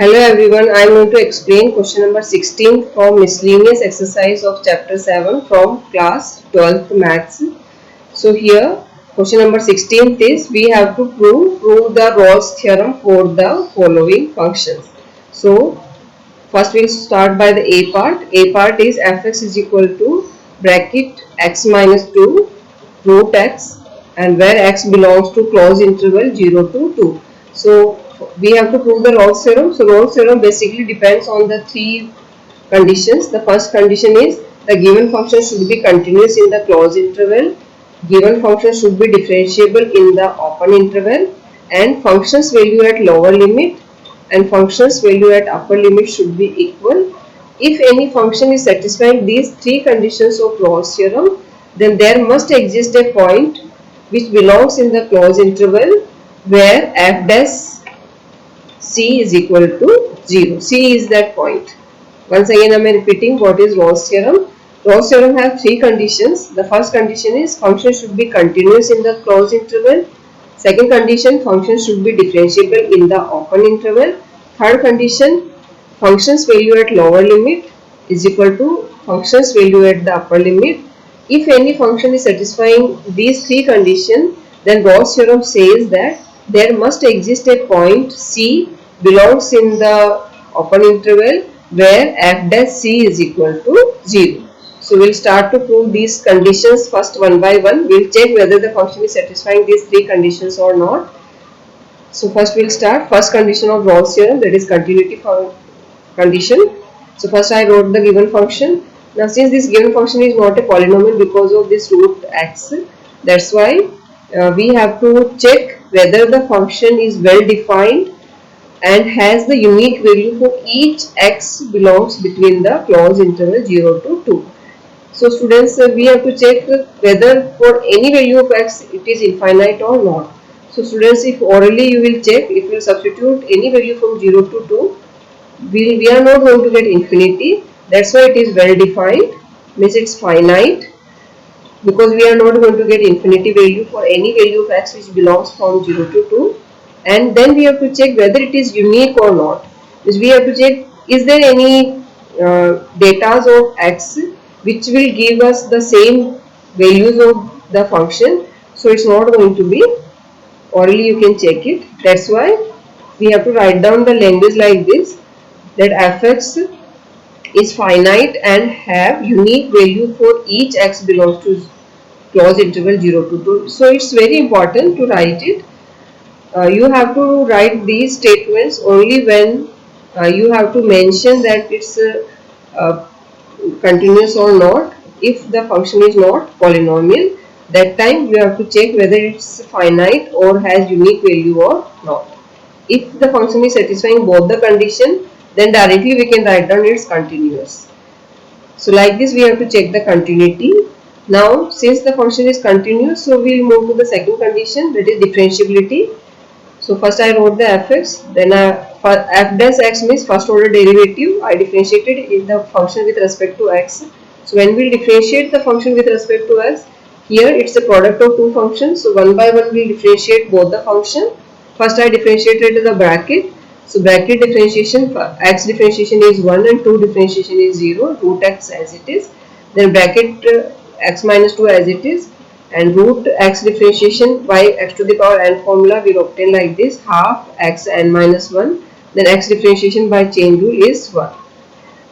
Hello everyone, I am going to explain question number 16 from miscellaneous exercise of chapter 7 from class 12th maths. So here question number 16 is we have to prove the Rolle's theorem for the following functions. So first we'll start by the A part. A part is fx is equal to bracket x minus 2 root x and where x belongs to closed interval 0 to 2. So we have to prove the Rolle's theorem. So Rolle's theorem basically depends on the three conditions. The first condition is the given function should be continuous in the closed interval, given function should be differentiable in the open interval, and function's value at lower limit and function's value at upper limit should be equal. If any function is satisfying these three conditions of Rolle's theorem, then there must exist a point which belongs in the closed interval where f dash c is equal to 0. C is that point. Once again I am repeating what is Rolle's theorem. Rolle's theorem has three conditions. The first condition is function should be continuous in the closed interval. Second condition, function should be differentiable in the open interval. Third condition, function's value at lower limit is equal to function's value at the upper limit. If any function is satisfying these three conditions, then Rolle's theorem says that there must exist a point C belongs in the open interval where f dash c is equal to 0. So we'll start to prove these conditions first one by one. We'll check whether the function is satisfying these three conditions or not. So first we'll start first condition of Rolle's theorem, that is continuity condition. So first I wrote the given function. Now since this given function is not a polynomial because of this root x, that's why we have to check whether the function is well defined and has the unique value for each x belongs between the closed interval 0 to 2. So students, we have to check whether for any value of x it is infinite or not. So students, if orally you will check, if you substitute any value from 0 to 2, we are not going to get infinity. That's why it is well defined, means it's finite, because we are not going to get infinity value for any value of x which belongs from 0 to 2. And then we have to check whether it is unique or not. Means we have to check, is there any data of x which will give us the same values of the function. So it's not going to be orally, you can check it. That's why we have to write down the language like this, that fx is finite and have unique value for each x belongs to closed interval 0 to 2. So it's very important to write it. You have to write these statements only when you have to mention that it's continuous or not. If the function is not polynomial, that time you have to check whether it's finite or has unique value or not. If the function is satisfying both the condition, then directly we can write down it's continuous. So like this we have to check the continuity. Now since the function is continuous, so we will move to the second condition, that is differentiability. So first I wrote the fx, then f dash x means first order derivative. I differentiated in the function with respect to x. So when we differentiate the function with respect to x, here it's a product of two functions. So one by one we will differentiate both the function. First I differentiated the bracket. So bracket differentiation, x differentiation is 1 and 2 differentiation is 0, root x as it is. Then bracket x minus 2 as it is, and root x differentiation by x to the power n formula we will obtain like this, half x n minus 1. Then x differentiation by chain rule is 1.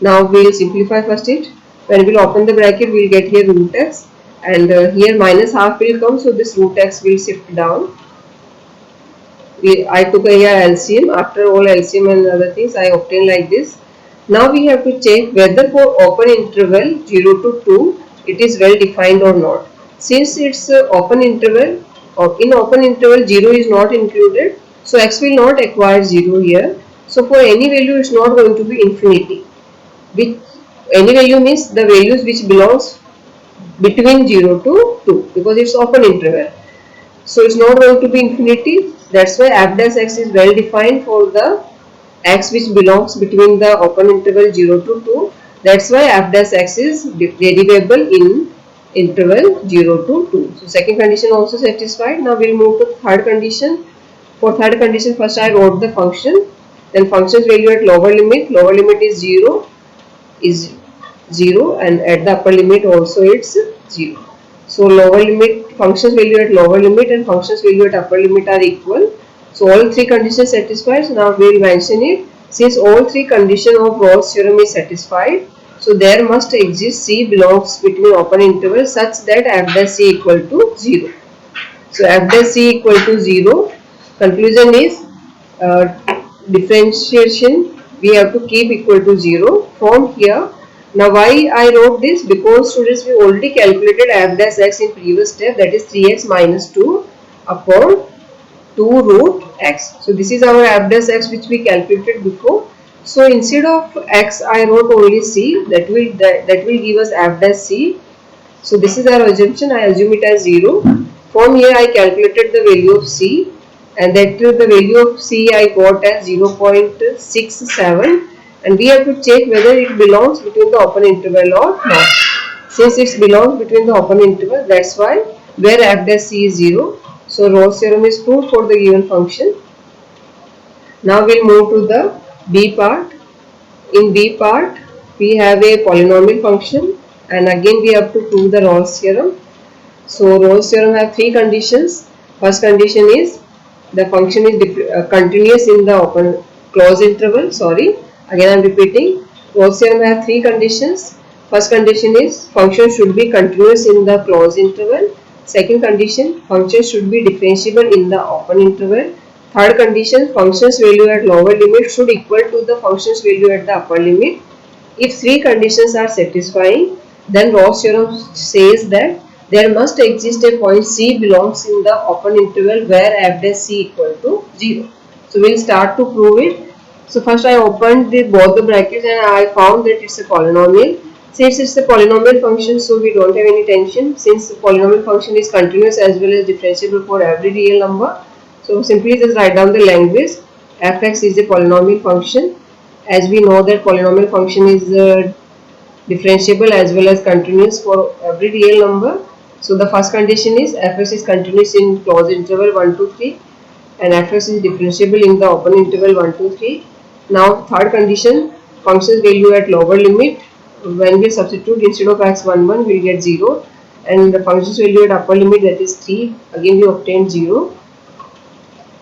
Now we will simplify first it. When we will open the bracket, we will get here root x, and here minus half will come, so this root x will shift down. I took here LCM. After all LCM and other things, I obtained like this. Now we have to check whether for open interval 0 to 2 it is well defined or not. Since it's open interval, or in open interval 0 is not included, so x will not acquire 0 here. So for any value it's not going to be infinity. With any value means the values which belongs between 0 to 2, because it's open interval. So it's not going to be infinity. That's why f dash x is well defined for the x which belongs between the open interval 0 to 2. That's why f dash x is derivable in interval 0 to 2. So second condition also satisfied. Now we will move to third condition. For third condition, first I wrote the function. Then function's value at lower limit is 0, and at the upper limit also it's 0. So lower limit, function's value at lower limit and function's value at upper limit are equal. So all three conditions satisfied. So now we will mention it. Since all three conditions of Rolle's theorem is satisfied, so there must exist C belongs between open intervals such that f dash C equal to 0. So f dash C equal to 0. Conclusion is differentiation we have to keep equal to 0 from here. Now why I wrote this? Because students, we already calculated f dash x in previous step, that is 3x minus 2 upon 2 root x. So this is our f dash x which we calculated before. So instead of x I wrote only c, that will give us f dash c. So this is our assumption, I assume it as 0. From here I calculated the value of c, and that the value of c I got as 0.67, and we have to check whether it belongs between the open interval or not. Since it belongs between the open interval, that's why where f dash c is 0. So Rolle's theorem is proved for the given function. Now we'll move to the B part. In B part, we have a polynomial function, and again we have to prove the Rolle's theorem. So Rolle's theorem have three conditions. First condition is the function is continuous in the open closed interval. Sorry, again I am repeating. Rolle's theorem have three conditions. First condition is function should be continuous in the closed interval. Second condition, function should be differentiable in the open interval. Third condition, function's value at lower limit should equal to the function's value at the upper limit. If three conditions are satisfying, then Rolle's theorem says that there must exist a point C belongs in the open interval where f dash C equal to 0. So we'll start to prove it. So first I opened both the brackets and I found that it's a polynomial. Since it's a polynomial function, so we don't have any tension, since the polynomial function is continuous as well as differentiable for every real number. So simply just write down the language. Fx is a polynomial function. As we know that polynomial function is differentiable as well as continuous for every real number. So the first condition is fx is continuous in closed interval 1 to 3 and fx is differentiable in the open interval 1 to 3. Now third condition, function's value at lower limit, when we substitute instead of x11 we will get 0, and the function's value at upper limit, that is 3, again we obtained 0.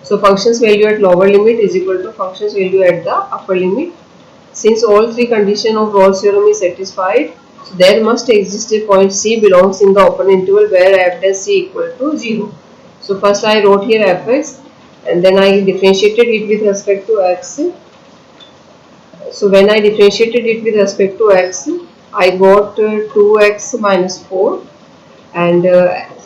So function's value at lower limit is equal to function's value at the upper limit. Since all three conditions of Rolle's theorem is satisfied, so there must exist a point C belongs in the open interval where f dash C equal to 0. So first I wrote here fx and then I differentiated it with respect to x. So when I differentiated it with respect to x, I got 2x minus 4 and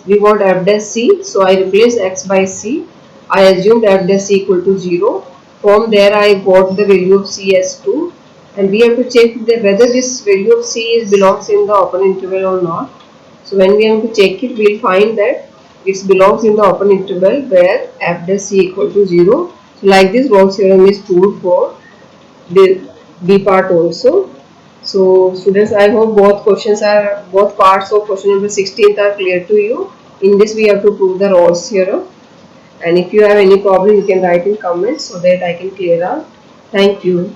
we got f dash C. So I replaced x by c. I assumed f dash C equal to 0. From there I got the value of c as 2, and we have to check whether this value of c belongs in the open interval or not. So when we have to check it, we will find that it belongs in the open interval where f dash C equal to 0. So like this, Rolle's theorem is proved for the B part also. So students, I hope both parts of question number 16 are clear to you. In this we have to prove the Rolle's theorem, and if you have any problem you can write in comments so that I can clear out. Thank you.